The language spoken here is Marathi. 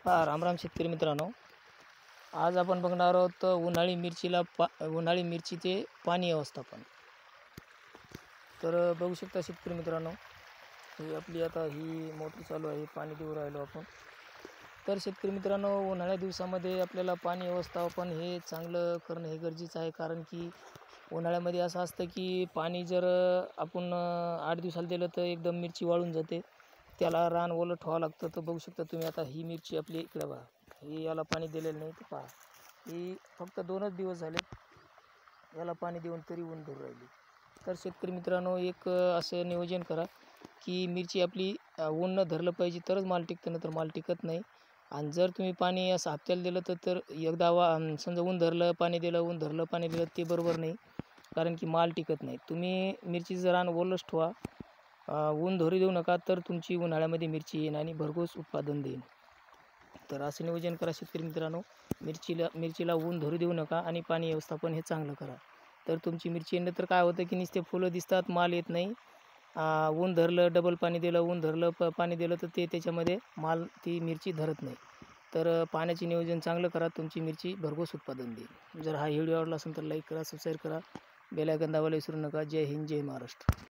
राम शेतकरी मित्रांनो, आज आपण बघणार आहोत उन्हाळी मिरचीचे पाणी व्यवस्थापन. तर बघू शकता शेतकरी मित्रांनो, ही आपली आता ही मोटर चालू आहे, पाणी देऊ राहिलो आपण. तर शेतकरी मित्रांनो, उन्हाळ्या दिवसामध्ये आपल्याला पाणी व्यवस्थापन हे चांगलं करणं हे गरजेचं आहे. कारण की उन्हाळ्यामध्ये असं असतं की पाणी जर आपण 8 दिवसाला दिलं तर एकदम मिरची वाळून जाते. त्याला रान ओलं ठेवावं लागतं. तर बघू शकता तुम्ही आता ही मिरची आपली इकडे पहा, ही याला पाणी दिलेलं नाही. तर पहा, ही फक्त 2च दिवस झाले याला पाणी देऊन तरी ऊन धरू राहिली. तर शेतकरी मित्रांनो, एक असं नियोजन करा की मिरची आपली ऊन न धरलं पाहिजे तरच माल टिकतं, नाही तर माल टिकत नाही. आणि जर तुम्ही पाणी असं हप्त्याला दिलं तर एकदा समजा ऊन धरलं पाणी दिलं, ऊन धरलं पाणी दिलं, ते बरोबर नाही. कारण की माल टिकत नाही. तुम्ही मिरचीचं रान ओलंच ठेवा, ऊन धरू देऊ नका, तर तुमची उन्हाळ्यामध्ये मिरची येईल आणि भरघोस उत्पादन देईल. तर असं नियोजन करा शेतकरी मित्रांनो, मिरचीला ऊन धरू देऊ नका आणि पाणी व्यवस्थापन हे चांगलं करा. तर तुमची मिरची येणं तर काय होतं की नुसते फुलं दिसतात, माल येत नाही. ऊन धरलं, डबल पाणी दिलं, ऊन धरलं, पाणी दिलं, तर ते त्याच्यामध्ये ती मिरची धरत नाही. तर पाण्याचे नियोजन चांगलं करा, तुमची मिरची भरघोस उत्पादन देईल. जर हा व्हिडिओ आवडला असेल तर लाईक करा, सबस्क्राईब करा, बेल आयकॉन दाबायला विसरू नका. जय हिंद, जय महाराष्ट्र.